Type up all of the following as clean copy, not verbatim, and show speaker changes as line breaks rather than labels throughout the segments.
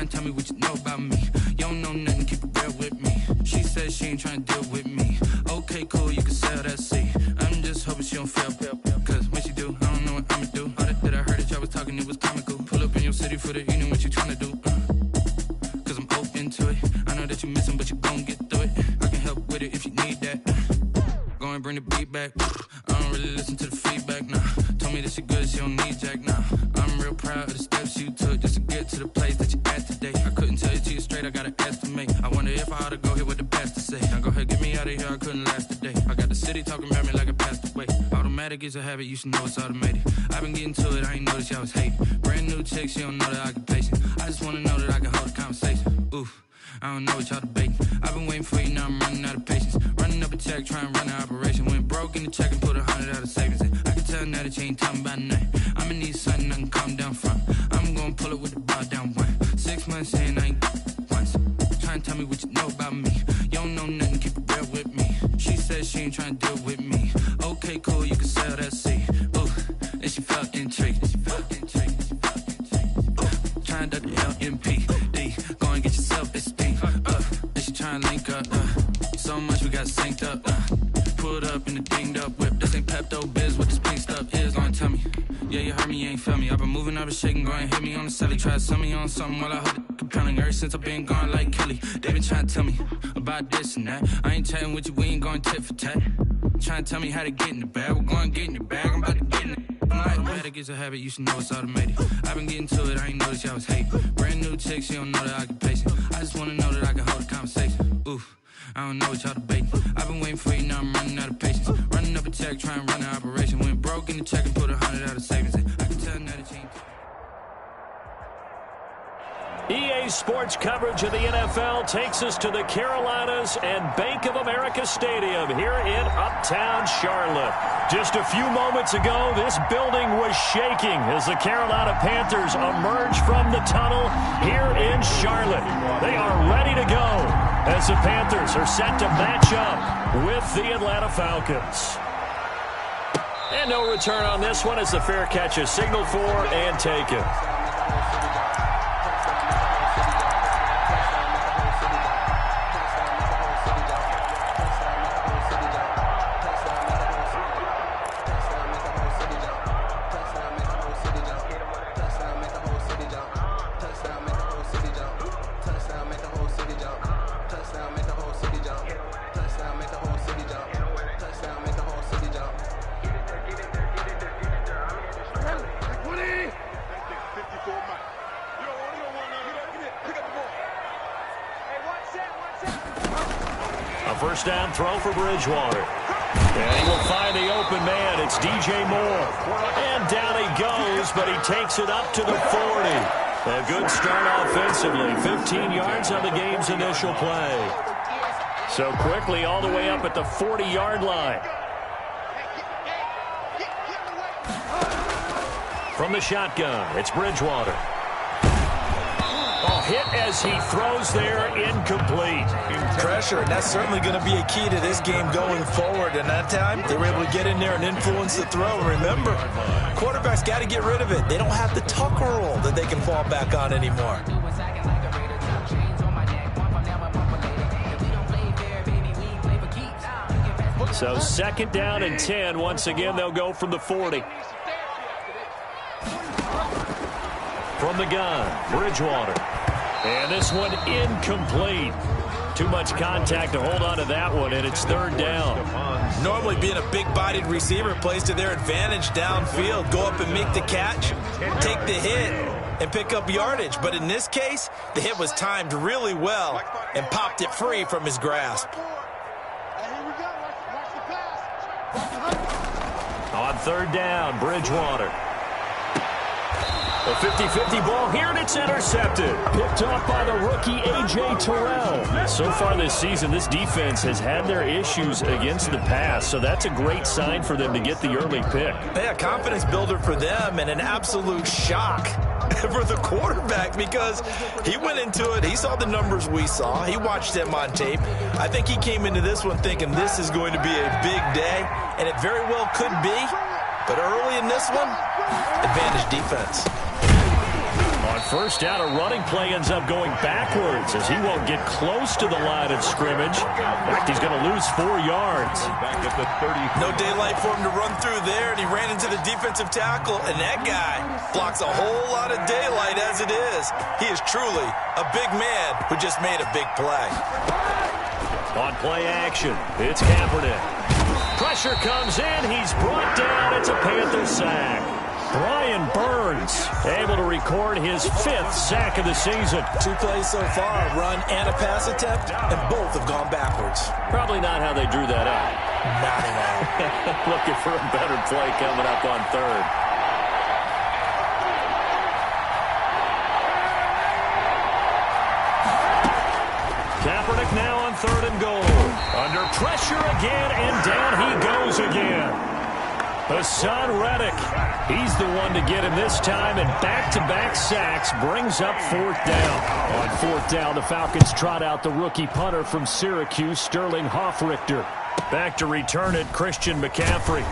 Trying to tell me what you know about me. You don't know nothing, keep it real with me. She said she ain't trying to deal with me. Okay, cool, you can sell that seat. I'm just hoping she don't fail. Cause when she do, I don't know what I'ma do. All that I heard that y'all was talking, it was comical. Pull up in your city for the evening, what you trying to do? Cause I'm open to it. I know that you missing, but you gon' get through it. I can help with it if you need that. Go and bring the beat back. I don't really listen to the feedback, nah. Told me that she good, she don't need Jack, nah. I'm real proud of the steps you took just to get to the place that you at today. I couldn't tell you to you straight, I gotta estimate. I wonder if I ought to go here with the best to say. Now go ahead, get me out of here, I couldn't last today. I got the city talking about me like I passed away. Automatic is a habit, you should know it's automated. I've been getting to it, I ain't noticed y'all was hating. Brand new chick, she don't know the occupation. I just wanna know that I can hold a conversation. Oof, I don't know what y'all debating. I've been waiting for you, now I'm running out of patience. Running up a check, trying to run an operation. Went broke in the check and put 100 out of savings in. I can tell now that you ain't talking about nothing. I'ma need something I can calm down from. I'm gonna pull it with the bar down one. 6 months in, I ain't once. Trying to tell me what you know about me. You don't know nothing, keep it real with me. She said she ain't trying to deal with me. Okay, cool, you can sell that seat. Ooh, and she felt intrigued. Trying to the LMPD. Go and get yourself SP. And she trying to link up. So much we got synced up. Pulled up in the dinged up whip. This ain't Pepto Biz, what this pink stuff is. Gonna tell me. Yeah, you heard me, you ain't felt me. I've been moving, I've been shaking, go and hit me on the celly. Try to sell me on something while I hold it compelling. Ever since I've been gone like Kelly, they been trying to tell me about this and that. I ain't chatting with you, we ain't going tit for tat. Trying to tell me how to get in the bag. We're going to get in the bag, I'm about to get in it. Automatic is a habit, you should know it's automated. I've been getting to it, I ain't noticed y'all was hating. Brand new chick, she don't know the occupation. I just wanna know that I can hold a conversation. Oof, I don't know what y'all debating. I've been waiting for you, now I'm running out of patience. Running up a check, trying to run an operation. Went broke in the check and put 100 out of savings in. I can tell now that you ain't...
EA Sports coverage of the NFL takes us to the Carolinas and Bank of America Stadium here in Uptown Charlotte. Just a few moments ago, this building was shaking as the Carolina Panthers emerge from the tunnel here in Charlotte. They are ready to go as the Panthers are set to match up with the Atlanta Falcons. And no return on this one as the fair catch is signaled for and taken. First down throw for Bridgewater. And he will find the open man. It's DJ Moore. And down he goes, but he takes it up to the 40. A good start offensively. 15 yards on the game's initial play. So quickly all the way up at the 40-yard line. From the shotgun, it's Bridgewater. Hit as he throws there, incomplete.
Pressure, and that's certainly going to be a key to this game going forward. And that time, they were able to get in there and influence the throw. Remember, quarterbacks got to get rid of it. They don't have the Tucker rule that they can fall back on anymore.
So second down and 10. Once again, they'll go from the 40. From the gun, Bridgewater. And this one incomplete. Too much contact to hold on to that one, and it's third down.
Normally being a big-bodied receiver plays to their advantage downfield. Go up and make the catch, take the hit, and pick up yardage. But in this case, the hit was timed really well and popped it free from his grasp.
On third down, Bridgewater. A 50-50 ball here, and it's intercepted. Picked off by the rookie A.J. Terrell. So far this season, this defense has had their issues against the pass, so that's a great sign for them to get the early pick.
Yeah, confidence builder for them and an absolute shock for the quarterback because he went into it. He saw the numbers we saw. He watched them on tape. I think he came into this one thinking this is going to be a big day, and it very well could be. But early in this one, advantage defense.
On On first down, a running play ends up going backwards as he won't get close to the line of scrimmage. In fact, he's going to lose 4 yards.
Back at the 30. No daylight for him to run through there, and he ran into the defensive tackle, and that guy blocks a whole lot of daylight as it is. He is truly a big man who just made a big play.
On play action, it's Kaepernick. Pressure comes in. He's brought down. It's a Panther sack. Brian Burns able to record his 5th sack of the season.
2 plays so far, a run and a pass attempt, and both have gone backwards.
Probably not how they drew that up.
Not at all.
Looking for a better play coming up on 3rd. Kaepernick now on 3rd and goal. Under pressure again, and down he goes again. Hassan Reddick, he's the one to get him this time, and back-to-back sacks brings up 4th down. On 4th down, the Falcons trot out the rookie punter from Syracuse, Sterling Hoffrichter. Back to return it, Christian McCaffrey.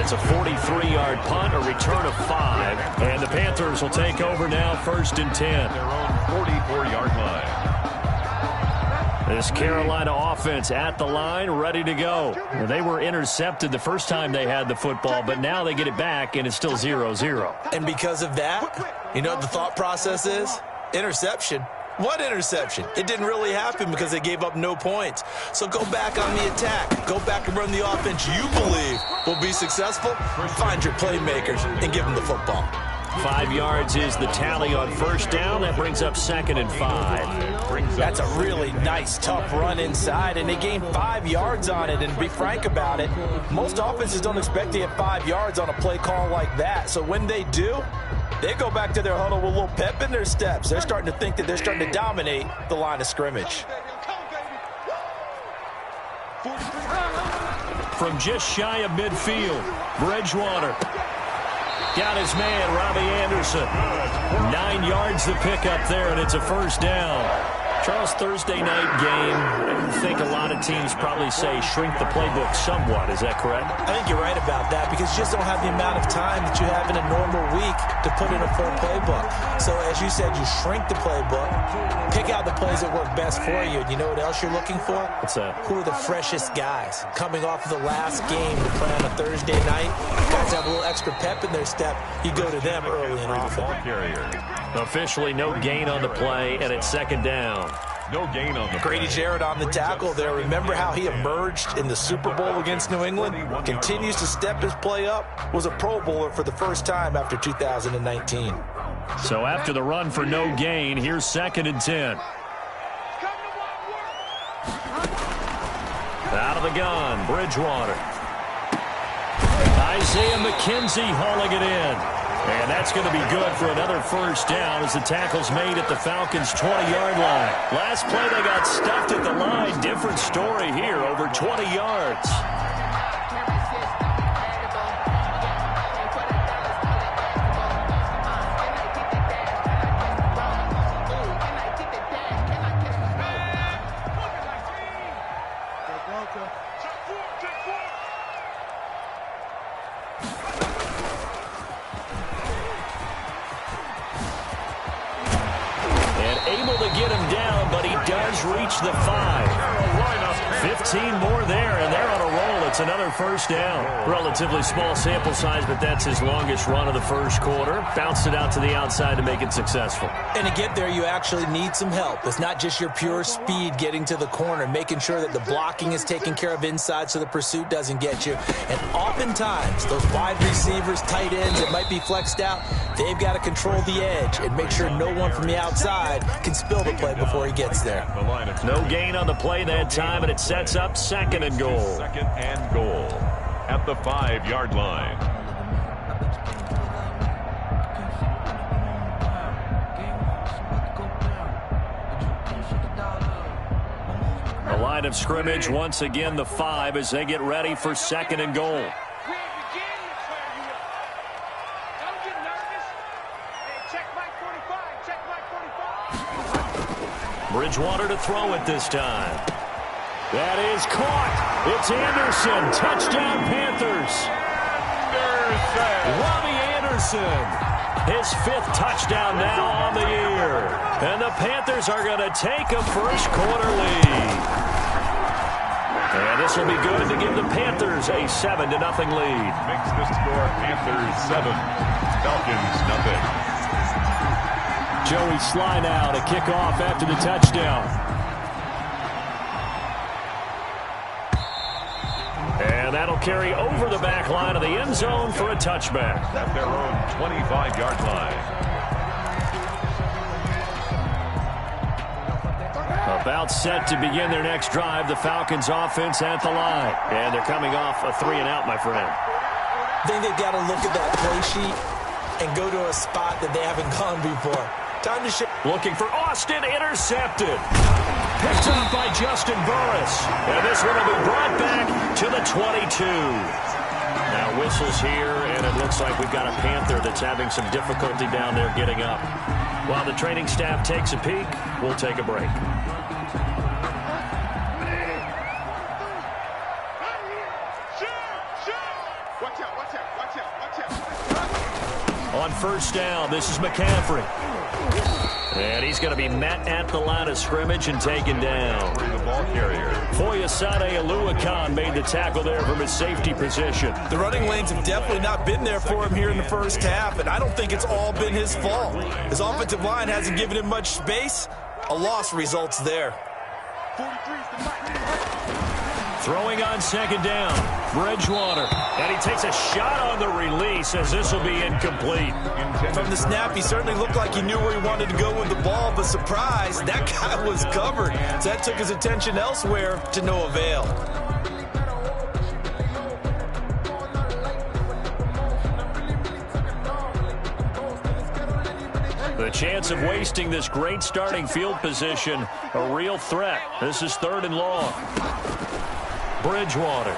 It's a 43-yard punt, a return of 5, and the Panthers will take over now 1st and 10.
Their own 44-yard line.
This Carolina offense at the line, ready to go. Well, they were intercepted the first time they had the football, but now they get it back, and it's still 0-0.
And because of that, you know what the thought process is? Interception. What interception? It didn't really happen because they gave up no points. So go back on the attack. Go back and run the offense you believe will be successful. Find your playmakers and give them the football.
5 yards is the tally on first down. That brings up 2nd and 5.
That's a really nice, tough run inside, and they gained 5 yards on it. And to be frank about it, most offenses don't expect to get 5 yards on a play call like that. So when they do, they go back to their huddle with a little pep in their steps. They're starting to think that they're starting to dominate the line of scrimmage.
From just shy of midfield, Bridgewater. Got his man, Robbie Anderson. 9 yards to pick up there, and it's a first down. Charles, Thursday night game, I think a lot of teams probably say shrink the playbook somewhat. Is that correct?
I think you're right about that because you just don't have the amount of time that you have in a normal week to put in a full playbook. So as you said, you shrink the playbook, pick out the plays that work best for you. And you know what else you're looking for?
What's that?
Who are the freshest guys coming off of the last game to play on a Thursday night? Guys have a little extra pep in their step. You go to them early and often.
Officially no gain on the play, and it's 2nd down.
No gain on the
Grady Jarrett on the tackle there. Remember how he emerged in the Super Bowl against New England? Continues to step his play up. Was a Pro Bowler for the first time after 2019.
So after the run for no gain, here's 2nd and 10. Out of the gun, Bridgewater. Isaiah McKenzie hauling it in. And that's going to be good for another first down as the tackle's made at the Falcons' 20-yard line. Last play, they got stuffed at the line. Different story here, over 20 yards. Reach the 5. 15 more there, and they're on a roll. It's another first down. Relatively small sample size, but that's his longest run of the first quarter. Bounced it out to the outside to make it successful.
And to get there, you actually need some help. It's not just your pure speed getting to the corner, making sure that the blocking is taken care of inside so the pursuit doesn't get you. And oftentimes, those wide receivers, tight ends that might be flexed out, they've got to control the edge and make sure no one from the outside can spill the play before he gets there.
No gain on the play that time, and it sets up 2nd and goal.
2nd and goal at the 5-yard line.
The line of scrimmage, once again, the 5 as they get ready for 2nd and goal. Bridgewater to throw it this time. That is caught. It's Anderson. Touchdown, Panthers. Robbie Anderson His 5th touchdown now on the year. And the Panthers are going to take a first quarter lead. And this will be good to give the Panthers a 7-0 lead.
Makes the score Panthers 7, Falcons nothing.
Joey Sly now to kick off after the touchdown. And that'll carry over the back line of the end zone for a touchback.
At their own 25-yard line.
About set to begin their next drive, the Falcons offense at the line. And they're coming off a 3-and-out, my friend.
I think they've got to look at that play sheet and go to a spot that they haven't gone before. Time to shift.
Looking for Austin, intercepted. Picked up by Justin Burris. And this one will be brought back to the 22. Now whistles here, and it looks like we've got a Panther that's having some difficulty down there getting up. While the training staff takes a peek, we'll take a break. On first down, this is McCaffrey. And he's going to be met at the line of scrimmage and taken down.
The ball carrier.
Foyesade Oluwakan made the tackle there from his safety position.
The running lanes have definitely not been there for him here in the first half, and I don't think it's all been his fault. His offensive line hasn't given him much space. A loss results there.
Throwing on second down, Bridgewater. And he takes a shot on the release as this will be incomplete.
From the snap, he certainly looked like he knew where he wanted to go with the ball, but surprise, that guy was covered. So that took his attention elsewhere to no avail.
The chance of wasting this great starting field position, a real threat. This is 3rd and long. Bridgewater.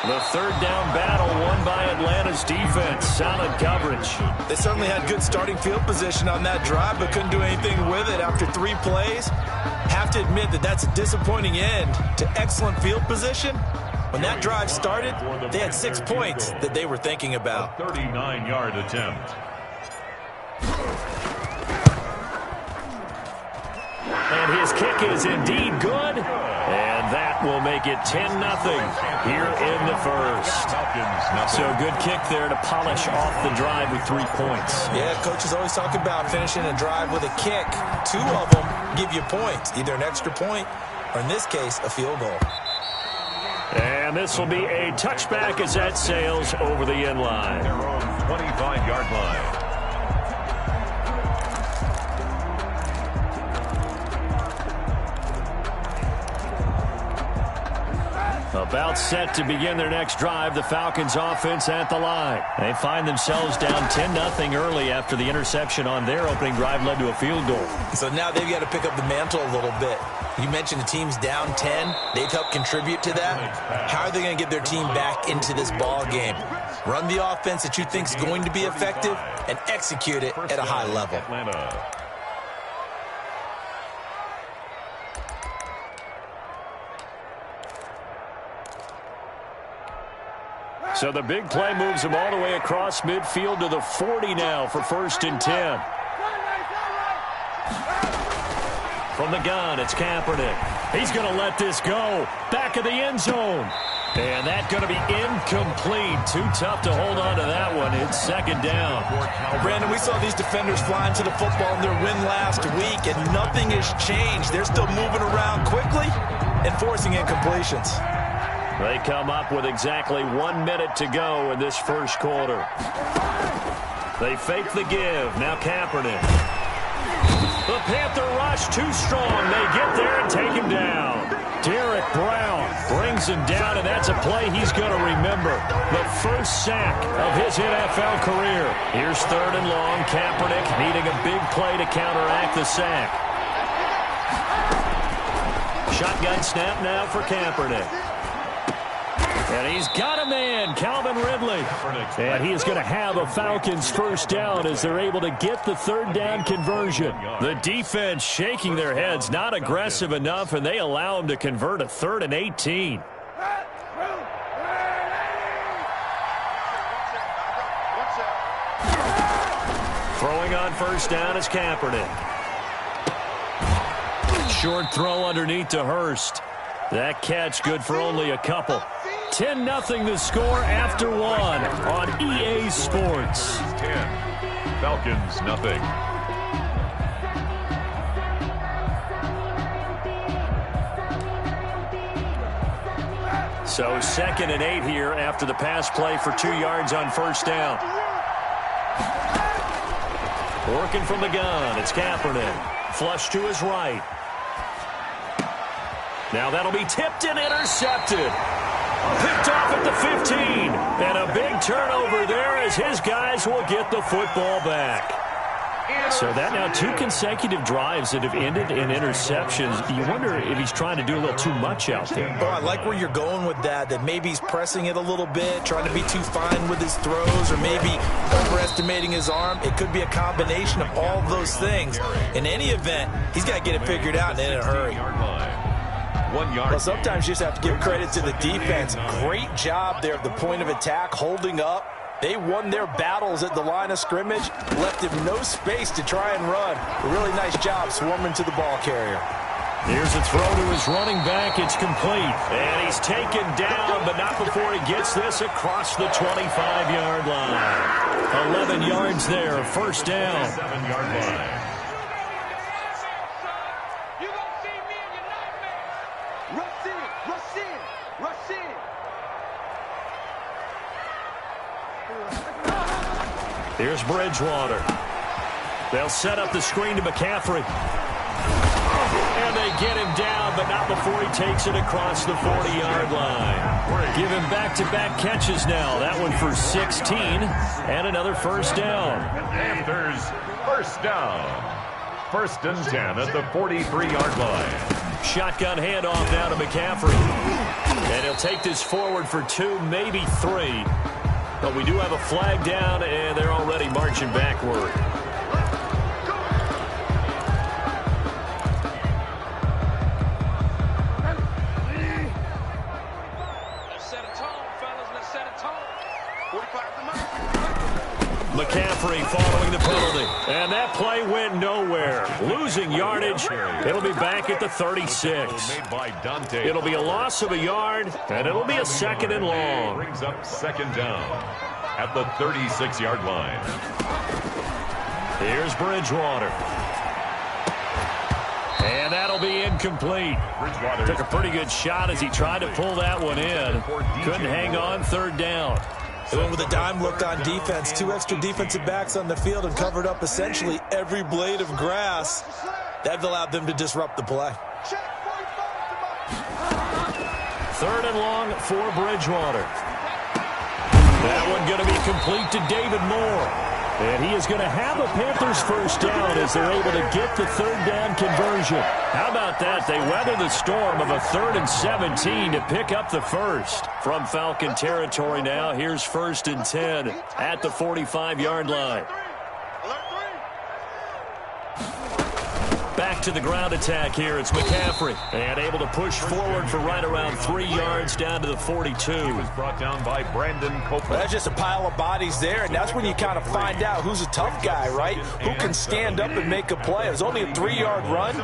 The 3rd down battle won by Atlanta's defense. Solid coverage.
They certainly had good starting field position on that drive, but couldn't do anything with it after 3 plays. Have to admit that that's a disappointing end to excellent field position. When that drive started, they had 6 points that they were thinking about.
A 39-yard attempt.
And his kick is indeed good. And that will make it 10-0 here in the first. So good kick there to polish off the drive with 3 points.
Yeah, coaches always talk about finishing a drive with a kick. 2 of them give you points, either an extra point or, in this case, a field goal.
And this will be a touchback as that sails over the end line.
Their own 25-yard line.
About set to begin their next drive, the Falcons offense at the line. They find themselves down 10-0 early after the interception on their opening drive led to a field goal.
So now they've got to pick up the mantle a little bit. You mentioned the team's down 10. They've helped contribute to that. How are they going to get their team back into this ball game? Run the offense that you think is going to be effective and execute it at a high level.
So the big play moves them all the way across midfield to the 40 now for 1st and 10. From the gun, it's Kaepernick. He's going to let this go. Back of the end zone. And that's going to be incomplete. Too tough to hold on to that one. It's 2nd down.
Brandon, we saw these defenders flying to the football in their win last week, and nothing has changed. They're still moving around quickly and forcing incompletions.
They come up with exactly 1 minute to go in this first quarter. They fake the give. Now Kaepernick. The Panther rush too strong. They get there and take him down. Derek Brown brings him down, and that's a play he's going to remember. The first sack of his NFL career. Here's 3rd and long. Kaepernick needing a big play to counteract the sack. Shotgun snap now for Kaepernick. And he's got a man, Calvin Ridley. And he is going to have a Falcons first down as they're able to get the 3rd down conversion. The defense shaking their heads, not aggressive enough, and they allow him to convert a 3rd and 18. Throwing on first down is Kaepernick. Short throw underneath to Hurst. That catch good for only a couple. 10-0 the score after one on EA Sports.
10. Falcons, nothing.
So 2nd and 8 here after the pass play for 2 yards on first down. Working from the gun, it's Kaepernick. Flush to his right. Now that'll be tipped and intercepted. Picked off at the 15. And a big turnover there as his guys will get the football back. So that now 2 consecutive drives that have ended in interceptions. You wonder if he's trying to do a little too much out there.
Oh, I like where you're going with that maybe he's pressing it a little bit, trying to be too fine with his throws, or maybe overestimating his arm. It could be a combination of all of those things. In any event, he's got to get it figured out and in a hurry.
1 yard.
Well, sometimes you just have to give credit to the defense. Great job there at the point of attack, holding up. They won their battles at the line of scrimmage, left him no space to try and run. A really nice job swarming to the ball carrier.
Here's a throw to his running back. It's complete. And he's taken down, but not before he gets this across the 25-yard line. 11 yards there, first down.
7-yard line.
Here's Bridgewater. They'll set up the screen to McCaffrey. And they get him down, but not before he takes it across the 40-yard line. Give him back-to-back catches now. That one for 16 and another first down.
Panthers, first down. 1st and 10 at the 43-yard line.
Shotgun handoff now to McCaffrey. And he'll take this forward for 2, maybe 3. But we do have a flag down, and they're already marching backward.
Let's set a tone, fellas. Let's set a tone. 45 to
McCaffrey following the penalty. And that play went nowhere. Losing yardage. It'll be back at the 36. It'll be a loss of a yard, and it'll be a 2nd and long.
Brings up 2nd down at the 36-yard line.
Here's Bridgewater. And that'll be incomplete. Took a pretty good shot as he tried to pull that one in. Couldn't hang on, 3rd down.
They went with a dime look on defense. 2 extra defensive backs on the field and covered up essentially every blade of grass. That allowed them to disrupt the play.
3rd and long for Bridgewater. That one going to be complete to David Moore. And he is going to have a Panthers first down as they're able to get the 3rd down conversion. How about that? They weather the storm of a 3rd and 17 to pick up the first. From Falcon territory now, here's 1st and 10 at the 45-yard line. Back to the ground attack here. It's McCaffrey. And able to push forward for right around 3 yards down to the 42.
He was brought down by Brandon Copeland.
Well, that's just a pile of bodies there, and that's when you kind of find out who's a tough guy, right? Who can stand up and make a play. It was only a 3-yard run,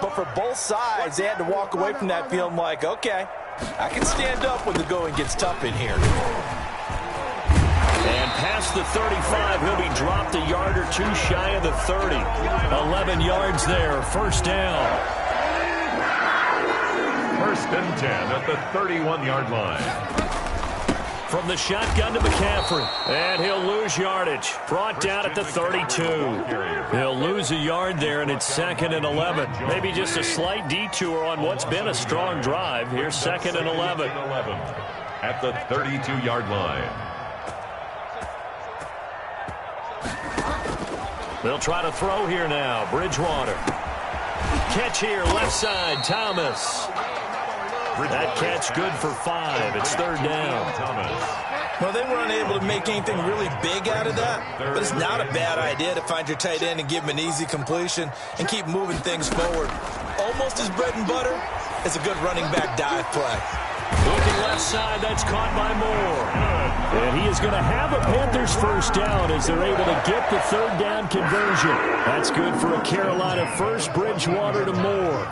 but for both sides, they had to walk away from that feeling like, okay, I can stand up when the going gets tough in here.
And past the 35, he'll be dropped a yard or 2 shy of the 30. 11 yards there, first down.
1st and 10 at the 31-yard line.
From the shotgun to McCaffrey. And he'll lose yardage. Brought down at the 32. He'll lose a yard there, and it's 2nd and 11. Maybe just a slight detour on what's been a strong drive. Here's 2nd and 11.
At the 32-yard line.
They'll try to throw here now. Bridgewater. Catch here, left side, Thomas. That catch good for 5. It's 3rd down.
Well, they were unable to make anything really big out of that, but it's not a bad idea to find your tight end and give him an easy completion and keep moving things forward. Almost as bread and butter as a good running back dive play.
Looking left side, that's caught by Moore. And he is going to have a Panthers first down as they're able to get the third down conversion. That's good for a Carolina first. Bridgewater to Moore.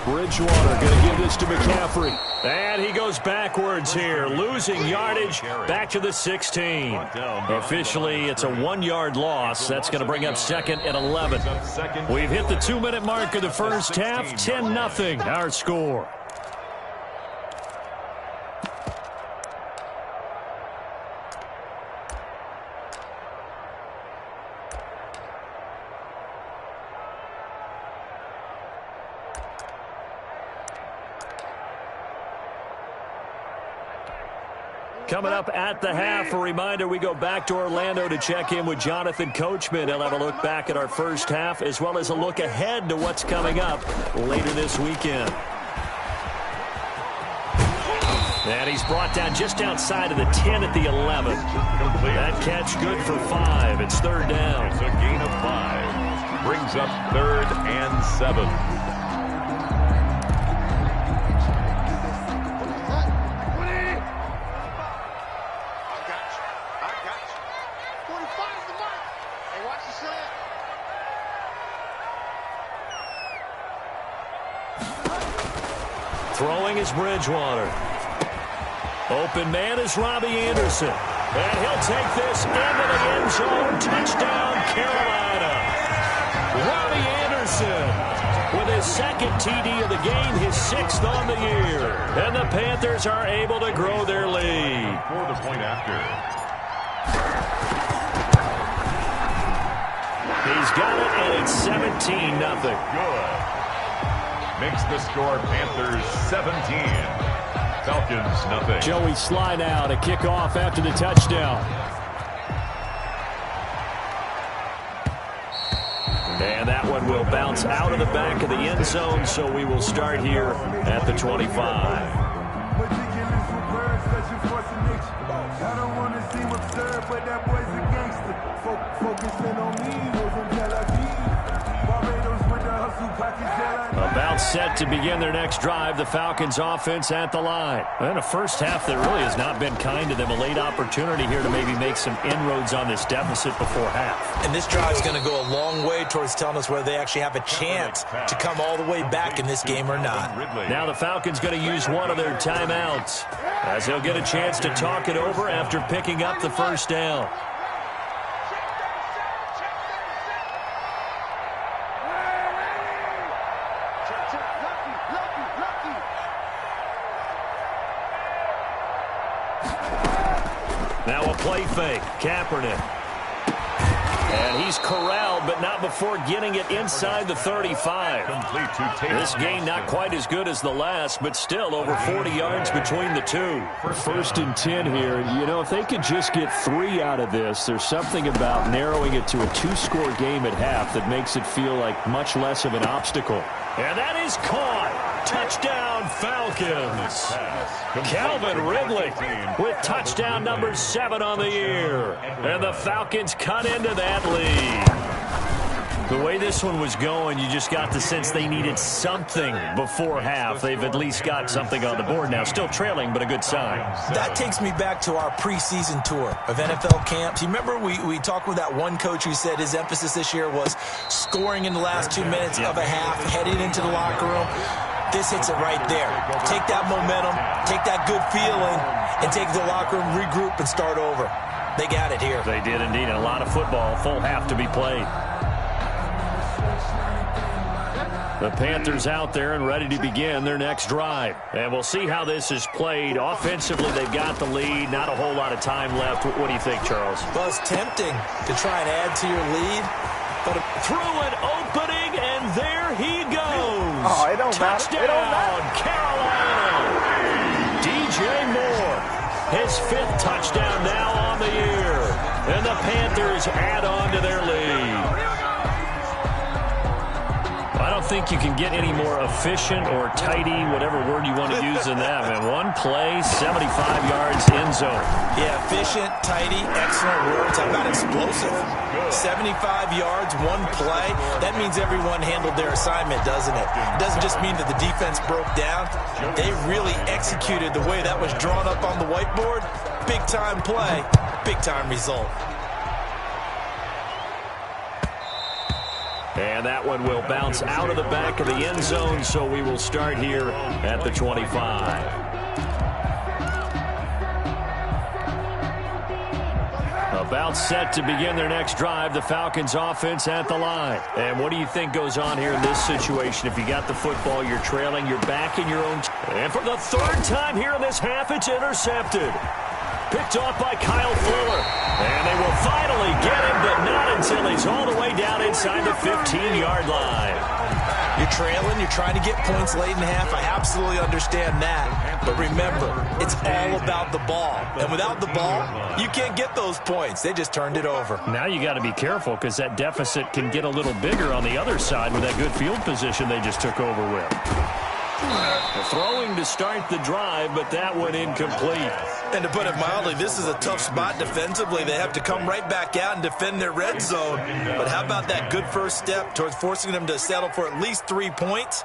Bridgewater going to give this to McCaffrey. And he goes backwards here, losing yardage back to the 16. Officially, it's a 1-yard loss. That's going to bring up 2nd and 11. We've hit the 2-minute mark of the first half. 10-0 our score. Coming up at the half, a reminder, we go back to Orlando to check in with Jonathan Coachman. He'll have a look back at our first half as well as a look ahead to what's coming up later this weekend. And he's brought down just outside of the 10 at the 11. That catch good for 5. It's third down.
It's a gain of 5. Brings up 3rd and 7.
Throwing is Bridgewater. Open man is Robbie Anderson. And he'll take this into the end zone. Touchdown, Carolina. Robbie Anderson with his 2nd TD of the game, his 6th on the year. And the Panthers are able to grow their lead.
For the point after.
He's got it, and it's 17-0.
Good. Makes the score Panthers 17. Falcons 0.
Joey Sly now to kick off after the touchdown. And that one will bounce out of the back of the end zone, so we will start here at the 25.
I don't want to seem absurd, but that boy's a gangster. Focusing on me, was in Tel Aviv. Barbados with the hustle, pocket
About set to begin their next drive, the Falcons offense at the line. And a first half that really has not been kind to them. A late opportunity here to maybe make some inroads on this deficit before half.
And this drive is going to go a long way towards telling us whether they actually have a chance to come all the way back in this game or not.
Now the Falcons going to use one of their timeouts as he'll get a chance to talk it over after picking up the first down. Now a play fake. Kaepernick. And he's corralled, but not before getting it inside the 35. This game not quite as good as the last, but still over 40 yards between the two. 1st and 10 here. You know, if they could just get 3 out of this, there's something about narrowing it to a 2-score game at half that makes it feel like much less of an obstacle. And that is caught. Touchdown, Falcons. Calvin Ridley with touchdown number 7 on the year. And the Falcons cut into that lead. The way this one was going, you just got the sense they needed something before half. They've at least got something on the board now. Still trailing, but a good sign.
That takes me back to our preseason tour of NFL camps. You remember we talked with that one coach who said his emphasis this year was scoring in the last 2 minutes of a half, heading into the locker room. This hits it right there. Take that momentum, take that good feeling, and take the locker room, regroup, and start over. They got it here.
They did indeed. And a lot of football, full half to be played. The Panthers out there and ready to begin their next drive. And we'll see how this is played. Offensively, they've got the lead. Not a whole lot of time left. What do you think, Charles?
Well, it's tempting to try and add to your lead. But
through an opening, and there he goes.
Oh, it don't
Touchdown,
matter. It don't matter.
Carolina. DJ Moore, his 5th touchdown now on the year. And the Panthers add on to their lead. I don't think you can get any more efficient or tidy, whatever word you want to use in that, man. One play, 75 yards, end zone.
Yeah, efficient, tidy, excellent words. How about explosive? 75 yards, one play. That means everyone handled their assignment, doesn't it? It doesn't just mean that the defense broke down. They really executed the way that was drawn up on the whiteboard. Big-time play, big-time result.
And that one will bounce out of the back of the end zone, so we will start here at the 25. About set to begin their next drive, the Falcons offense at the line. And what do you think goes on here in this situation? If you got the football, you're trailing, you're back in your own. And for the third time here in this half, it's intercepted. Picked off by Kyle Fuller. And they will finally get him, but not until he's all the way down inside the 15-yard line.
You're trailing, you're trying to get points late in the half. I absolutely understand that. But remember, it's all about the ball. And without the ball, you can't get those points. They just turned it over.
Now you got to be careful because that deficit can get a little bigger on the other side with that good field position they just took over with. Throwing to start the drive, but that one incomplete.
And to put it mildly, this is a tough spot defensively. They have to come right back out and defend their red zone. But how about that good first step towards forcing them to settle for at least 3 points?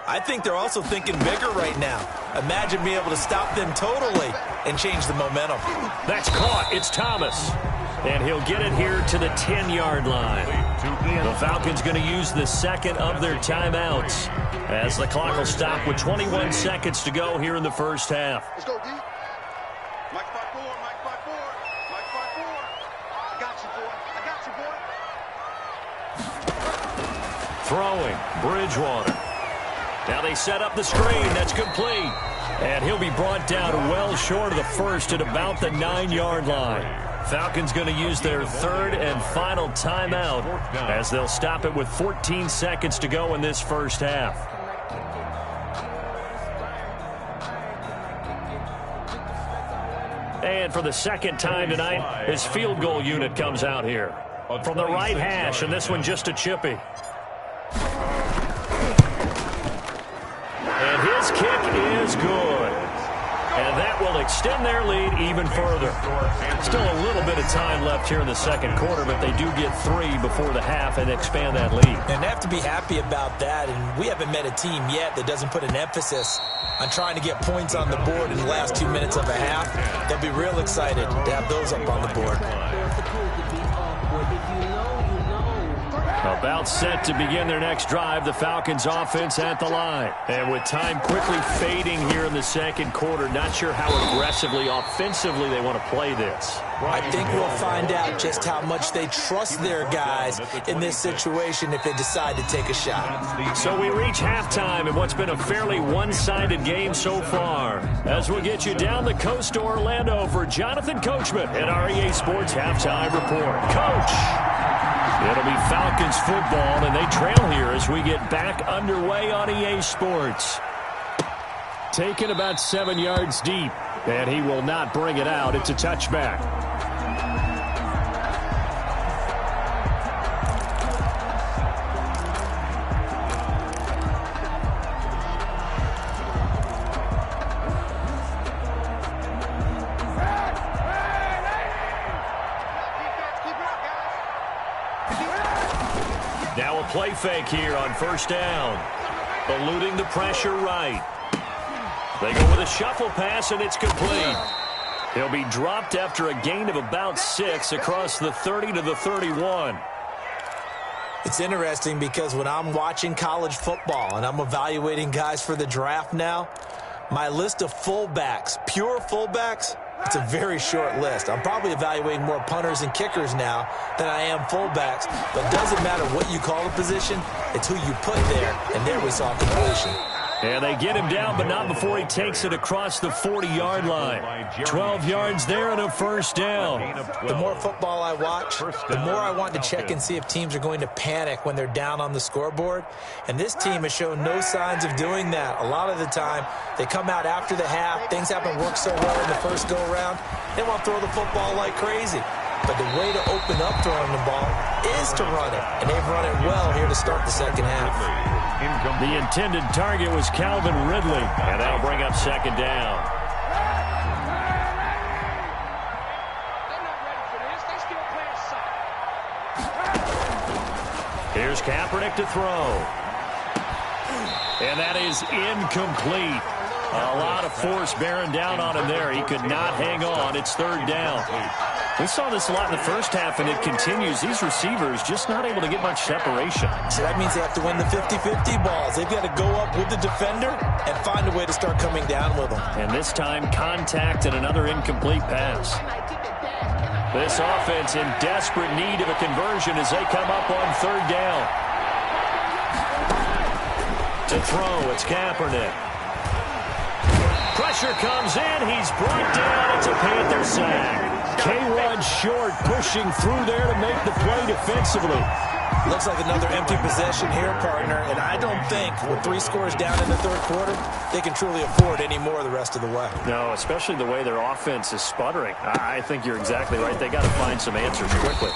I think they're also thinking bigger right now. Imagine being able to stop them totally and change the momentum.
That's caught. It's Thomas. And he'll get it here to the 10-yard line. The Falcons going to use the second of their timeouts as the clock will stop with 21 seconds to go here in the first half.
Let's go, D. Mike 5-4, Mike 5-4, Mike 5-4. I got you, boy. I got you, boy.
Throwing, Bridgewater. Now they set up the screen. That's complete. And he'll be brought down well short of the first at about the 9-yard line. Falcons going to use their third and final timeout as they'll stop it with 14 seconds to go in this first half. And for the second time tonight, his field goal unit comes out here. From the right hash, and this one just a chippy. And his kick is good. And that will extend their lead even further. Still a little bit of time left here in the second quarter, but they do get 3 before the half and expand that lead.
And they have to be happy about that. And we haven't met a team yet that doesn't put an emphasis on trying to get points on the board in the last 2 minutes of a half. They'll be real excited to have those up on the board.
About set to begin their next drive, the Falcons offense at the line. And with time quickly fading here in the second quarter, not sure how aggressively, offensively they want to play this.
I think we'll find out just how much they trust their guys in this situation if they decide to take a shot.
So we reach halftime in what's been a fairly one-sided game so far. As we'll get you down the coast to Orlando for Jonathan Coachman at our EA Sports Halftime Report. Coach! It'll be Falcons football, and they trail here as we get back underway on EA Sports. Taken about 7 yards deep, and he will not bring it out. It's a touchback. Now a play fake here on first down. Eluding the pressure right. They go with a shuffle pass, and it's complete. He'll be dropped after a gain of about 6 across the 30 to the 31.
It's interesting because when I'm watching college football and I'm evaluating guys for the draft now, my list of fullbacks, pure fullbacks, it's a very short list. I'm probably evaluating more punters and kickers now than I am fullbacks. But it doesn't matter what you call a position. It's who you put there. And there we saw completion.
And they get him down, but not before he takes it across the 40-yard line. 12 yards there and a first down.
The more football I watch, the more I want to check and see if teams are going to panic when they're down on the scoreboard. And this team has shown no signs of doing that. A lot of the time, they come out after the half. Things haven't worked so well in the first go-around. They want to throw the football like crazy. But the way to open up throwing the ball is to run it, and they've run it well here to start the second half.
The intended target was Calvin Ridley, and that'll bring up second down. Here's Kaepernick to throw. And that is incomplete. A lot of force bearing down on him there. He could not hang on. It's third down. We saw this a lot in the first half, and it continues. These receivers just not able to get much separation.
So that means they have to win the 50-50 balls. They've got to go up with the defender and find a way to start coming down with them.
And this time, contact and another incomplete pass. This offense in desperate need of a conversion as they come up on third down. To throw, it's Kaepernick. Pressure comes in. He's brought down. It's a Panther sack. K1 short, pushing through there to make the play defensively.
Looks like another empty possession here, partner, and I don't think with 3 scores down in the third quarter, they can truly afford any more the rest of the way.
No, especially the way their offense is sputtering. I think you're exactly right. They got to find some answers quickly.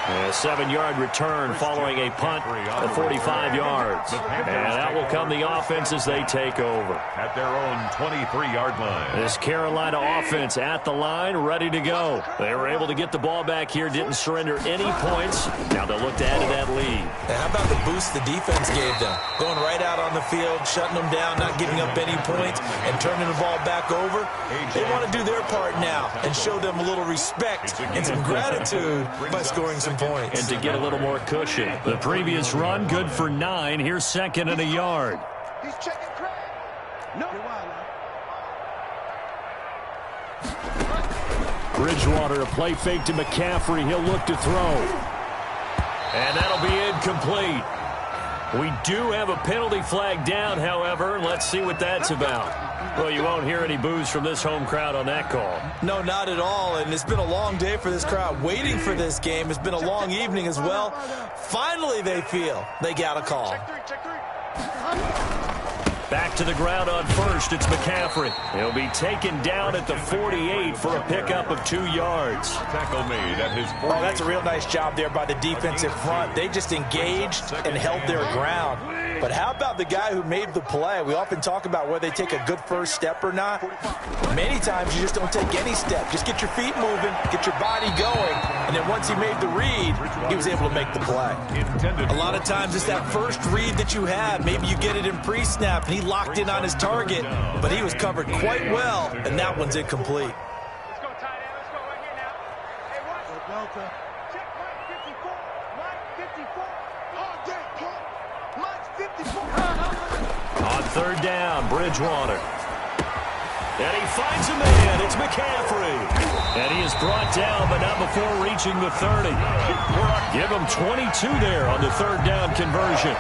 A 7-yard return following a punt at 45 yards. And that will come the offense as they take over.
At their own 23-yard line.
This Carolina offense at the line, ready to go. They were able to get the ball back here, didn't surrender any points. Now they'll look to add to that lead.
Now how about the boost the defense gave them? Going right out on the field, shutting them down, not giving up any points, and turning the ball back over. They want to do their part now and show them a little respect and some gratitude by scoring some points.
And to get a little more cushion. The previous run, good for 9. Here's second and a yard.
He's checking Craig. No.
Bridgewater, a play fake to McCaffrey. He'll look to throw. And that'll be incomplete. We do have a penalty flag down, however. Let's see what that's about. Well, you won't hear any boos from this home crowd on that call.
No, not at all, and it's been a long day for this crowd waiting for this game. It's been a long evening as well. Finally, they feel they got a call.
Check three.
Back to the ground on first, it's McCaffrey. He'll be taken down at the 48 for a pickup of 2 yards.
Tackle made at his 48.
Oh, that's a real nice job there by the defensive front. They just engaged and held their ground. But how about the guy who made the play? We often talk about whether they take a good first step or not. Many times you just don't take any step. Just get your feet moving, get your body going, and then once he made the read, he was able to make the play. A lot of times it's that first read that you have. Maybe you get it in pre-snap, and he locked in on his target, but he was covered quite well, and that one's incomplete.
Let's go, tight end. Let's go right here now. Hey, watch. Check Mike 54. Mike 54. All day, Paul. Mike 54.
On third down, Bridgewater. And he finds a man. It's McCaffrey. And he is brought down, but not before reaching the 30. Give him 22 there on the third down conversion.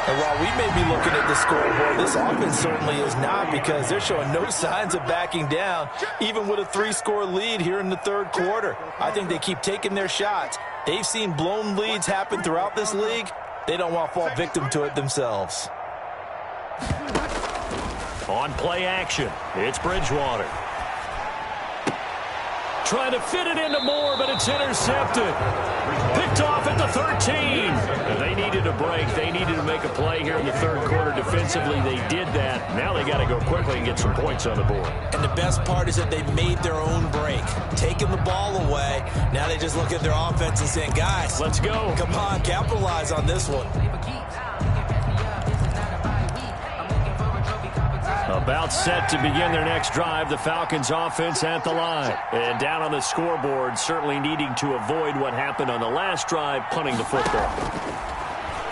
And while we may be looking at the scoreboard, this offense certainly is not, because they're showing no signs of backing down, even with a 3-score lead here in the third quarter. I think they keep taking their shots. They've seen blown leads happen throughout this league. They don't want to fall victim to it themselves.
On play action, it's Bridgewater. Trying to fit it into Moore, but it's intercepted. Picked off at the 13. And they needed a break. They needed to make a play here in the third quarter defensively. They did that. Now they got to go quickly and get some points on the board.
And the best part is that they made their own break, taking the ball away. Now they just look at their offense and saying, guys,
let's go.
Come on, capitalize on this one.
About set to begin their next drive, the Falcons offense at the line. And down on the scoreboard, certainly needing to avoid what happened on the last drive, punting the football.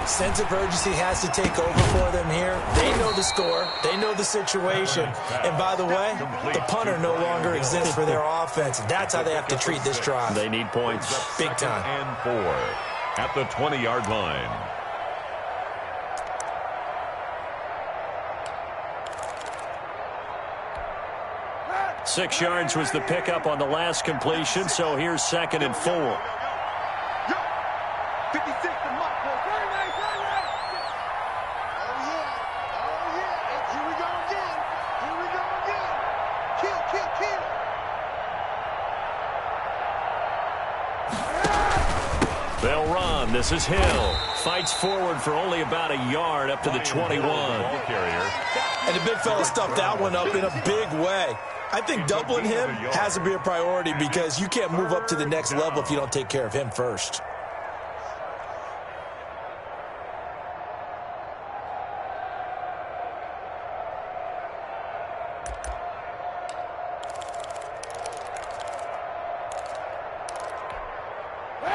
Sense of urgency has to take over for them here. They know the score. They know the situation. And by the way, the punter no longer exists for their offense. That's how they have to treat this drive.
They need points.
Big time.
And 4 at the 20-yard line.
6 yards was the pickup on the last completion, so here's second and 4.
56 to Mike. Very nice. Oh, yeah. And here we go again. Kill.
They'll run. This is Hill. Fights forward for only about a yard up to the 21.
And the big fella stuffed that one up in a big way. I think doubling him has to be a priority because you can't move up to the next level if you don't take care of him first.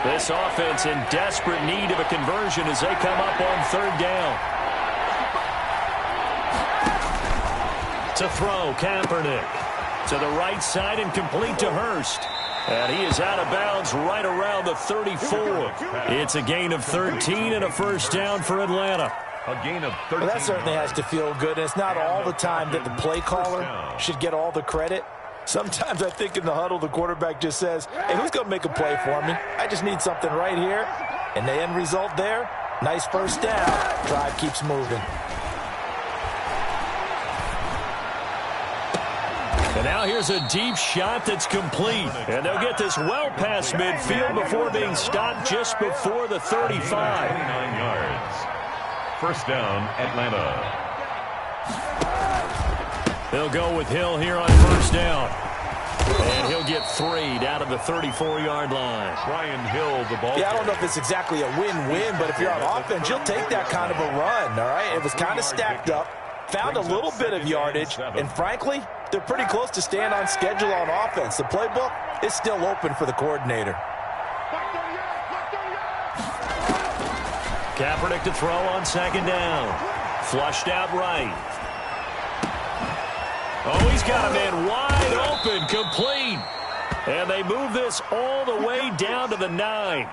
This offense in desperate need of a conversion as they come up on third down. To throw, Kaepernick. To the right side and complete to Hurst. And he is out of bounds right around the 34. It's a gain of 13 and a first down for Atlanta.
A gain of 13.
Well, that certainly has to feel good. It's not all the time that the play caller should get all the credit. Sometimes I think in the huddle, the quarterback just says, hey, who's going to make a play for me? I just need something right here. And the end result there, nice first down. Drive keeps moving.
And now here's a deep shot that's complete. And they'll get this well past midfield before being stopped just before the 35.
29 yards. First down, Atlanta.
They'll go with Hill here on first down. And he'll get 3 down to the 34-yard line.
Brian Hill, the ball.
Yeah, I don't know if it's exactly a win-win, but if you're on offense, you'll take that kind of a run, all right? It was kind of stacked up, found a little bit of yardage, and frankly, they're pretty close to staying on schedule on offense. The playbook is still open for the coordinator.
Kaepernick to throw on second down. Flushed out right. Oh, he's got a man wide open, complete. And they move this all the way down to the 9.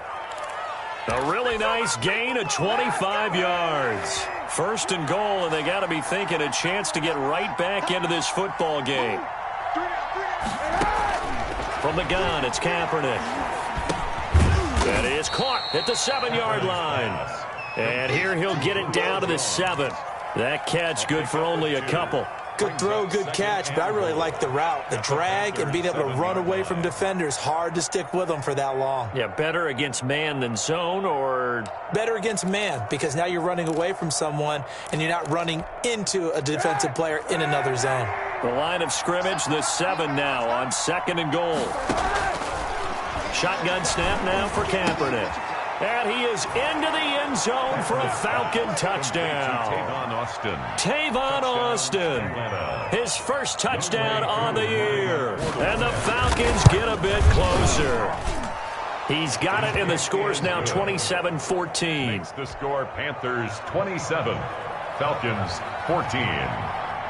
A really nice gain of 25 yards. First and goal, and they got to be thinking a chance to get right back into this football game. From the gun, it's Kaepernick. That is caught at the 7-yard line. And here he'll get it down to the 7. That catch good for only a couple.
Good throw, good catch, but I really like the route. The drag and being able to run away from defenders, hard to stick with them for that long.
Yeah, better against man than zone, or?
Better against man, because now you're running away from someone and you're not running into a defensive player in another zone.
The line of scrimmage, the 7 now on second and goal. Shotgun snap now for Kaepernick. And he is into the end zone for a Falcon touchdown. Tavon Austin. His first touchdown on the year. And the Falcons get a bit closer. He's got it, and the score's now 27-14.
Makes the score Panthers 27, Falcons 14.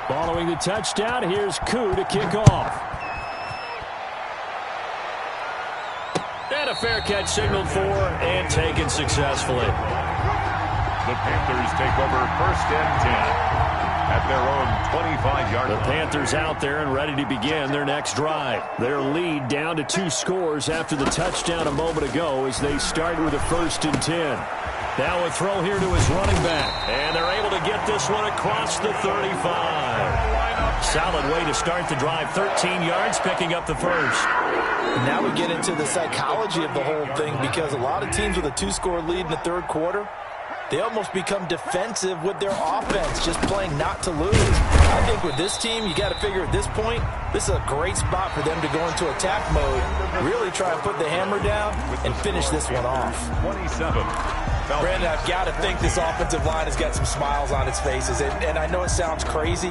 Following the touchdown, here's Koo to kick off. And a fair catch signaled for and taken successfully.
The Panthers take over first and 10 at their own 25-yard line.
The Panthers out there and ready to begin their next drive. Their lead down to 2 scores after the touchdown a moment ago as they start with a first and 10. Now a throw here to his running back. And they're able to get this one across the 35. Solid way to start the drive. 13 yards, picking up the first.
Now we get into the psychology of the whole thing, because a lot of teams with a 2-score lead in the third quarter, they almost become defensive with their offense, just playing not to lose. I think with this team, you got to figure at this point, this is a great spot for them to go into attack mode, really try to put the hammer down and finish this one off.
27.
Brandon, I've got to think this offensive line has got some smiles on its faces. And I know it sounds crazy,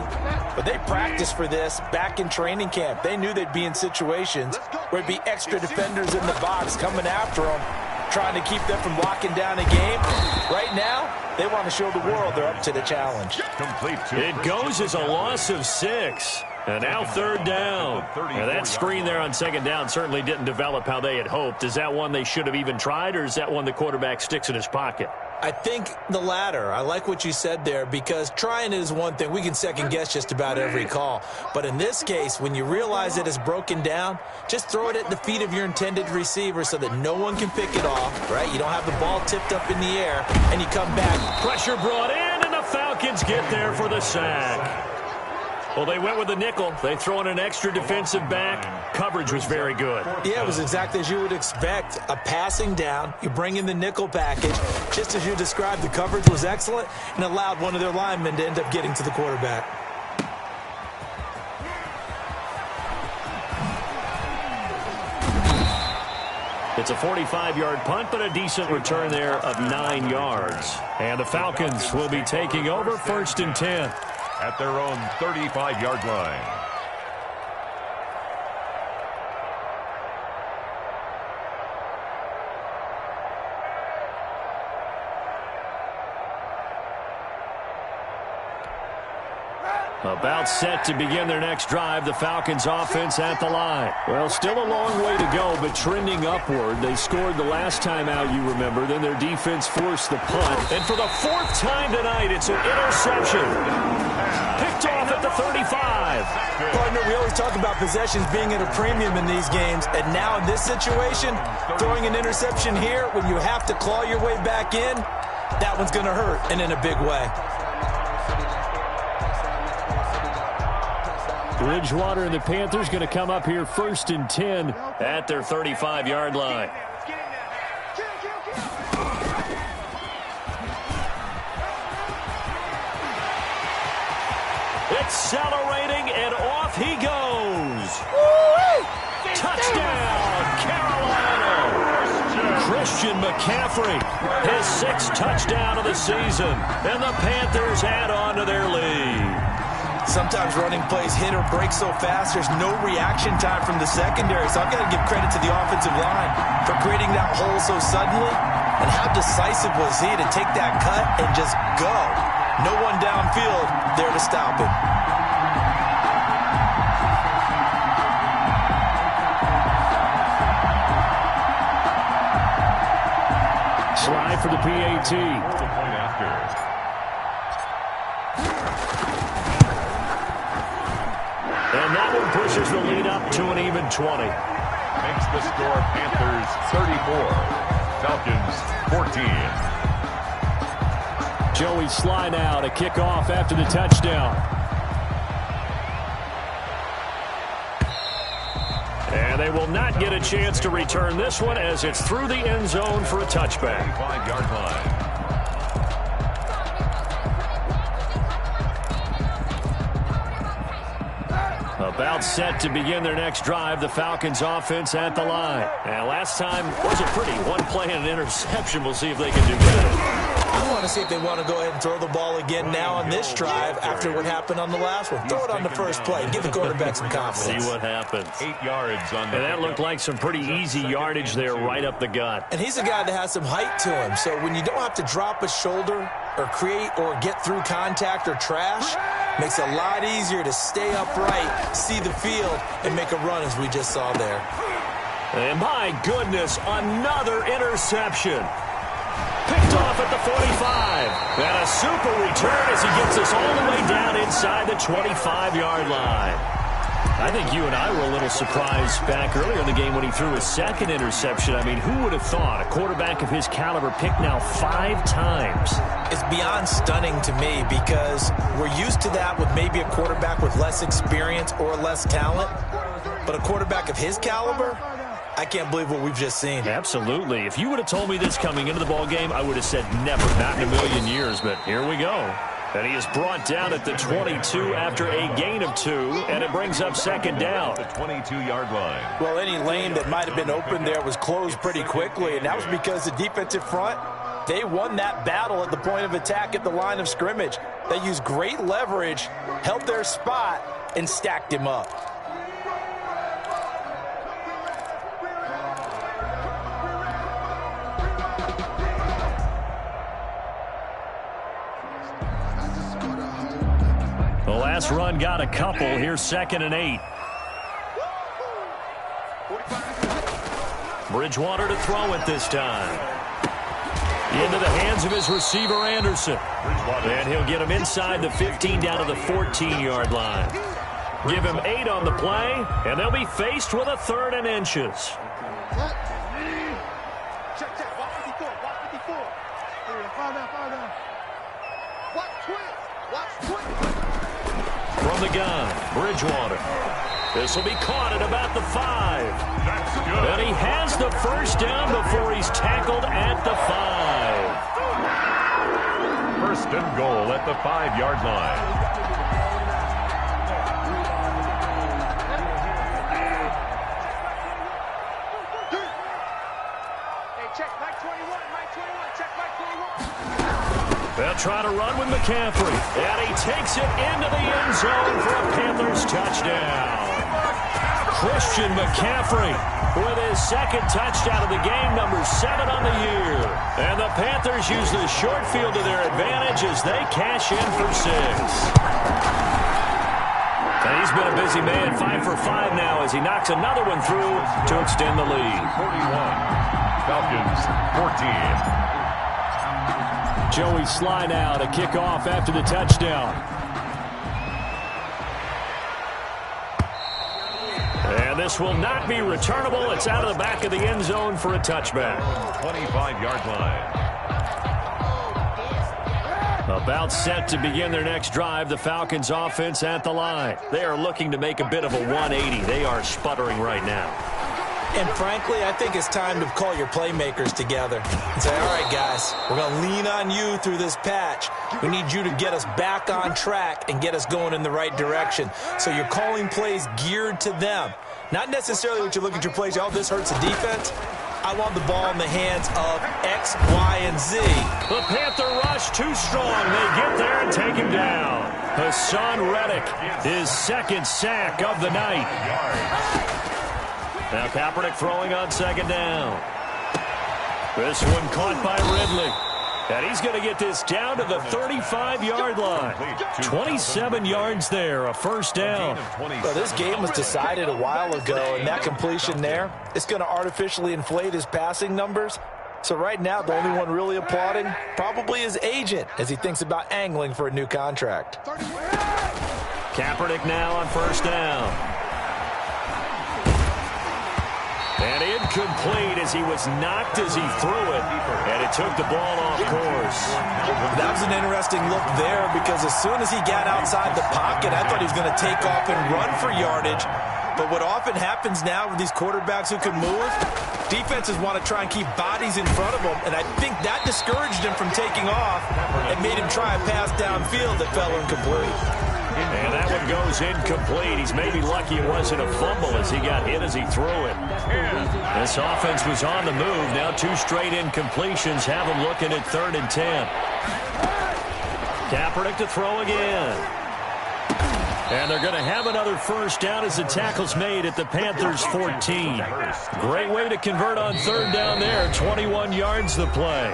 but they practiced for this back in training camp. They knew they'd be in situations where it'd be extra defenders in the box coming after them, trying to keep them from locking down a game. Right now, they want to show the world they're up to the challenge.
It goes as a loss of 6. And now third down. Now that screen there on second down certainly didn't develop how they had hoped. Is that one they should have even tried, or is that one the quarterback sticks in his pocket?
I think the latter. I like what you said there, because trying is one thing. We can second guess just about every call. But in this case, when you realize it is broken down, just throw it at the feet of your intended receiver so that no one can pick it off, right? You don't have the ball tipped up in the air, and you come back.
Pressure brought in, and the Falcons get there for the sack. Well, they went with the nickel. They throw in an extra defensive back. Coverage was very good.
Yeah, it was exactly as you would expect. A passing down, you bring in the nickel package. Just as you described, the coverage was excellent and allowed one of their linemen to end up getting to the quarterback.
It's a 45-yard punt, but a decent return there of 9 yards. And the Falcons will be taking over 1st and 10.
At their own 35-yard line.
About set to begin their next drive, the Falcons offense at the line. Well, still a long way to go, but trending upward. They scored the last time out, you remember. Then their defense forced the punt. And for the 4th time tonight, it's an interception. Picked off at the 35.
Partner, we always talk about possessions being at a premium in these games. And now in this situation, throwing an interception here when you have to claw your way back in, that one's going to hurt, and in a big way.
Bridgewater and the Panthers going to come up here 1st and 10 at their 35-yard line. Accelerating, and off he goes. Touchdown, Carolina. Christian McCaffrey, his 6th touchdown of the season, and the Panthers add on to their lead.
Sometimes running plays hit or break so fast, there's no reaction time from the secondary. So I've got to give credit to the offensive line for creating that hole so suddenly. And how decisive was he to take that cut and just go? No one downfield there to stop him.
Slide for the PAT.
The point after.
And that one pushes the lead up to an even 20.
Makes the score Panthers 34, Falcons 14.
Joey slide out, a kickoff after the touchdown. And they will not get a chance to return this one as it's through the end zone for a touchback.
25-yard line.
About set to begin their next drive, the Falcons offense at the line. And last time wasn't pretty. One play and an interception. We'll see if they can do better.
I want to see if they want to go ahead and throw the ball again now on this drive after what happened on the last one. Throw it on the first play. Give the quarterback some confidence.
See what happens.
8 yards on the.
And that looked like some pretty easy yardage there right up the gut.
And he's a guy that has some height to him. So when you don't have to drop a shoulder or create or get through contact or trash, makes it a lot easier to stay upright, see the field, and make a run as we just saw there.
And my goodness, another interception. Picked off at the 45. And a super return as he gets us all the way down inside the 25-yard line. I think you and I were a little surprised back earlier in the game when he threw his 2nd interception. I mean, who would have thought a quarterback of his caliber picked now 5 times?
It's beyond stunning to me because we're used to that with maybe a quarterback with less experience or less talent. But a quarterback of his caliber, I can't believe what we've just seen.
Absolutely. If you would have told me this coming into the ball game, I would have said never, not in a million years. But here we go. And he is brought down at the 22 after a gain of 2, and it brings up 2nd down.
The 22-yard line.
Well, any lane that might have been open there was closed pretty quickly, and that was because the defensive front, they won that battle at the point of attack at the line of scrimmage. They used great leverage, held their spot, and stacked him up.
The last run got a couple. Here's 2nd and 8. Bridgewater to throw it this time. Into the hands of his receiver, Anderson. And he'll get him inside the 15 down to the 14-yard line. Give him 8 on the play, and they'll be faced with a 3rd and inches.
Check. Watch 54. Watch 54. Fall down. Watch twins.
From the gun, Bridgewater. This will be caught at about the 5.
That's good.
And he has the first down before he's tackled at the 5.
First and goal at the 5-yard line.
They'll try to run with McCaffrey. And he takes it into the end zone for a Panthers touchdown. Christian McCaffrey with his second touchdown of the game, number 7 on the year. And the Panthers use the short field to their advantage as they cash in for 6. And he's been a busy man, 5 for 5 now as he knocks another one through to extend the lead.
41, Falcons 14.
Joey Sly now to kick off after the touchdown. And this will not be returnable. It's out of the back of the end zone for a touchback.
25-yard line.
About set to begin their next drive, the Falcons offense at the line. They are looking to make a bit of a 180. They are sputtering right now.
And frankly, I think it's time to call your playmakers together and say, all right, guys, we're going to lean on you through this patch. We need you to get us back on track and get us going in the right direction. So you're calling plays geared to them. Not necessarily what you look at your plays, oh, this hurts the defense. I want the ball in the hands of X, Y, and Z.
The Panther rush too strong. They get there and take him down. Hassan Reddick, his second sack of the night. Now Kaepernick throwing on second down. This one caught by Ridley. And he's going to get this down to the 35-yard line. 27 yards there, a first down.
Well, this game was decided a while ago, and that completion there, it's going to artificially inflate his passing numbers. So right now, the only one really applauding probably his agent as he thinks about angling for a new contract.
Kaepernick now on first down. And incomplete as he was knocked as he threw it. And it took the ball off course.
That was an interesting look there because as soon as he got outside the pocket, I thought he was going to take off and run for yardage. But what often happens now with these quarterbacks who can move, defenses want to try and keep bodies in front of them. And I think that discouraged him from taking off and made him try a pass downfield that fell incomplete.
And that one goes incomplete. He's maybe lucky it wasn't a fumble as he got hit as he threw it. This offense was on the move. Now 2 straight incompletions have him looking at 3rd and 10. Kaepernick to throw again. And they're going to have another first down as the tackle's made at the Panthers' 14. Great way to convert on 3rd down there. 21 yards the play.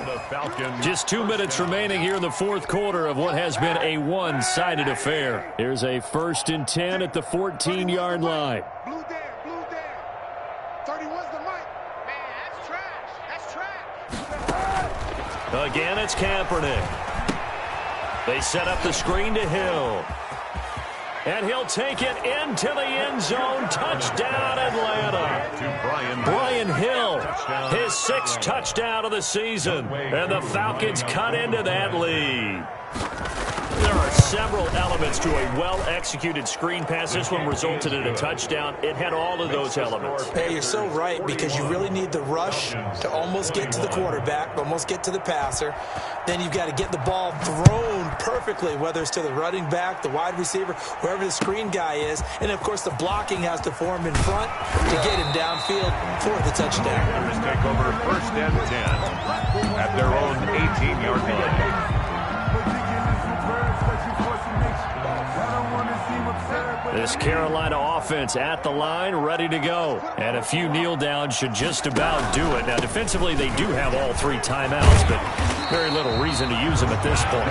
Just 2 minutes remaining here in the 4th quarter of what has been a one-sided affair. Here's a 1st and 10 at the 14-yard line.
Blue there, blue there. 31's the mic. Man, that's trash. That's trash.
Again, it's Kaepernick. They set up the screen to Hill. And he'll take it into the end zone. Touchdown, Atlanta. Brian Hill, his 6th touchdown of the season. And the Falcons cut into that lead. There are several elements to a well-executed screen pass. This one resulted in a touchdown. It had all of those elements.
Hey, you're so right because you really need the rush to almost get to the quarterback, almost get to the passer. Then you've got to get the ball thrown perfectly, whether it's to the running back, the wide receiver, wherever the screen guy is. And, of course, the blocking has to form in front to get him downfield for the touchdown.
Take over 1st and 10 at their own 18-yard line.
This Carolina offense at the line, ready to go. And a few kneel downs should just about do it. Now, defensively, they do have all 3 timeouts, but very little reason to use them at this point.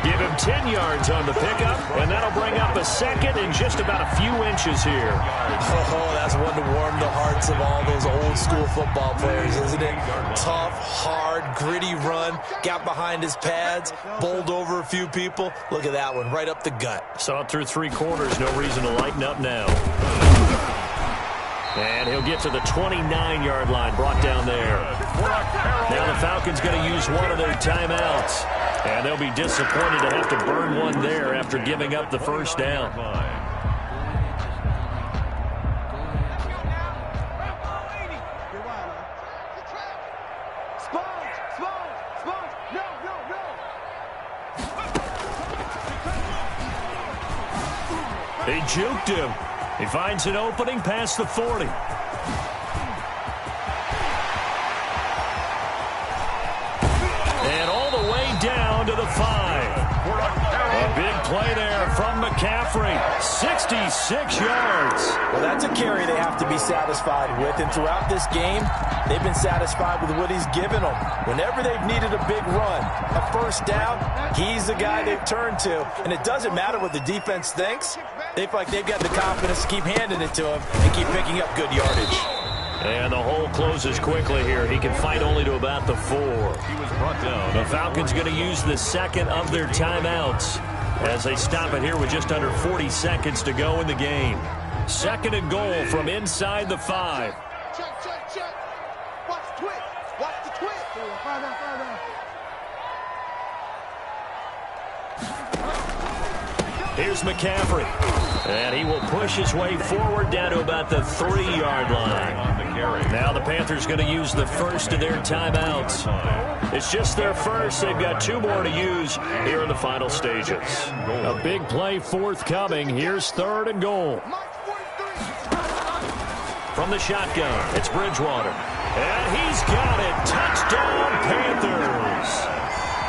Give him 10 yards on the pickup, and that'll bring up a 2nd in just about a few inches here.
Oh, that's one to warm the hearts of all those old-school football players, isn't it? Tough, hard, gritty run, got behind his pads, bowled over a few people. Look at that one, right up the gut.
Saw it through 3 quarters, no reason to lighten up now. And he'll get to the 29-yard line, brought down there. Now the Falcons going to use one of their timeouts. And they'll be disappointed to have to burn one there after giving up the first down. He juked him. He finds an opening past the 40. And all the way down to the 5. A big play there from McCaffrey. 66 yards.
Well, that's a carry they have to be satisfied with. And throughout this game, they've been satisfied with what he's given them. Whenever they've needed a big run, a first down, he's the guy they've turned to. And it doesn't matter what the defense thinks. They feel like they've got the confidence to keep handing it to him and keep picking up good yardage.
And the hole closes quickly here. He can fight only to about the 4.
He was brought down.
The Falcons going to use the second of their timeouts as they stop it here with just under 40 seconds to go in the game. 2nd and goal from inside the 5.
Check, check, check. Watch the twitch. Watch the twitch. Find out.
Here's McCaffrey. And he will push his way forward down to about the 3-yard line. Now the Panthers going to use the first of their timeouts. It's just their first. They've got 2 more to use here in the final stages. A big play forthcoming. Here's 3rd and goal. From the shotgun, it's Bridgewater. And he's got it. Touchdown, Panthers.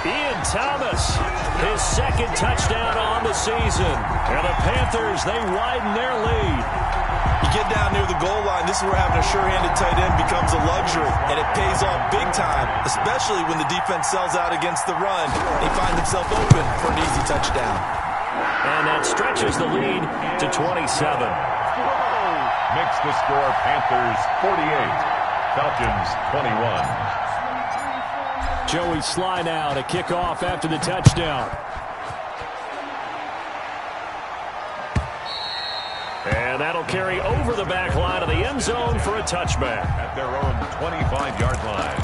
Ian Thomas, his 2nd touchdown on the season. And the Panthers, they widen their lead.
You get down near the goal line, this is where having a sure-handed tight end becomes a luxury. And it pays off big time, especially when the defense sells out against the run. They find themselves open for an easy touchdown.
And that stretches the lead to 27.
Makes the score Panthers 48, Falcons 21.
Joey Sly now to kick off after the touchdown. And that'll carry over the back line of the end zone for a touchback.
At their own 25-yard line.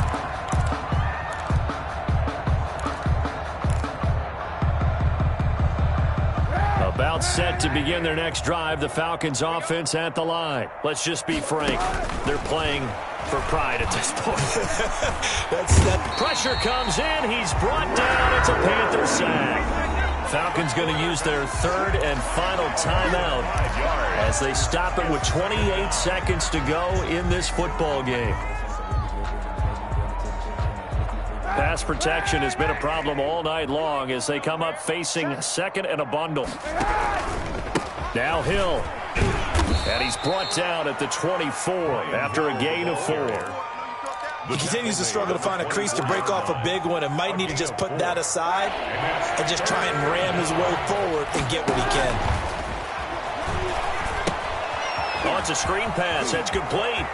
About set to begin their next drive, the Falcons offense at the line. Let's just be frank. They're playing for pride at this point. That pressure comes in. He's brought down. It's a Panther sack. Falcons going to use their 3rd and final timeout as they stop it with 28 seconds to go in this football game. Pass protection has been a problem all night long as they come up facing 2nd and a bundle. Now Hill. And he's brought down at the 24 after a gain of 4.
He continues to struggle to find a crease to break off a big one and might need to just put that aside and just try and ram his way forward and get what he can.
Oh, it's a screen pass. That's complete.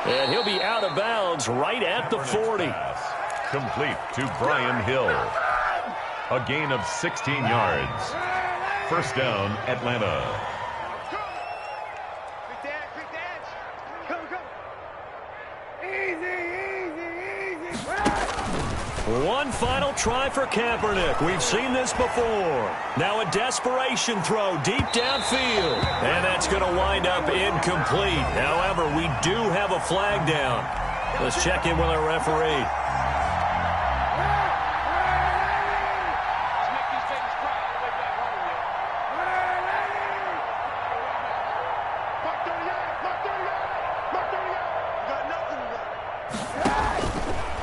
And he'll be out of bounds right at the 40.
Complete to Brian Hill. A gain of 16 yards. First down, Atlanta.
One final try for Kaepernick. We've seen this before. Now a desperation throw deep downfield. And that's going to wind up incomplete. However, we do have a flag down. Let's check in with our referee.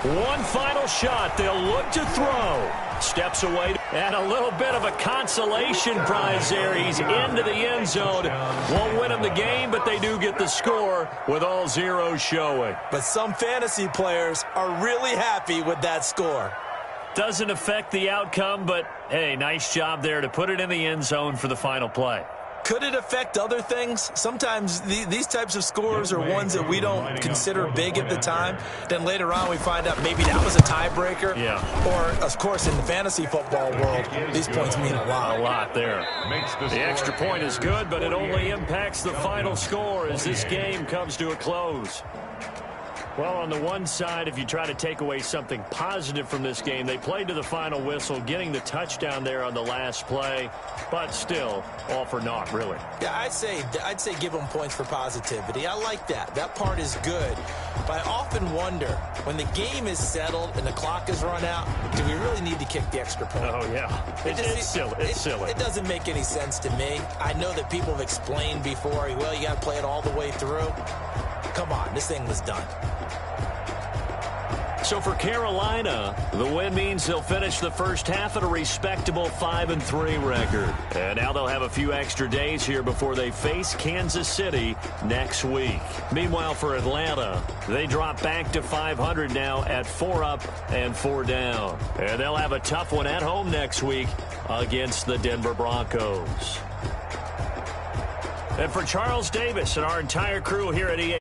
One final shot. They'll look to throw. Steps away. And a little bit of a consolation prize there. He's into the end zone. Won't win him the game, but they do get the score with all zeros showing.
But some fantasy players are really happy with that score.
Doesn't affect the outcome, but, hey, nice job there to put it in the end zone for the final play.
Could it affect other things? Sometimes these types of scores are ones that we don't consider big at the time. Then later on we find out maybe that was a tiebreaker.
Yeah.
Or, of course, in the fantasy football world, these points mean a lot.
A lot there. The extra point is good, but it only impacts the final score as this game comes to a close. Well, on the one side, if you try to take away something positive from this game, they played to the final whistle, getting the touchdown there on the last play, but still, all for naught, really.
Yeah, I'd say give them points for positivity. I like that. That part is good. But I often wonder, when the game is settled and the clock is run out, do we really need to kick the extra point?
Oh, yeah. It's silly. It's silly.
It doesn't make any sense to me. I know that people have explained before, well, you got to play it all the way through. Come on, this thing was done.
So for Carolina, the win means they'll finish the first half at a respectable 5-3 record. And now they'll have a few extra days here before they face Kansas City next week. Meanwhile, for Atlanta, they drop back to 500 now at 4 up and 4 down. And they'll have a tough one at home next week against the Denver Broncos. And for Charles Davis and our entire crew here at EA.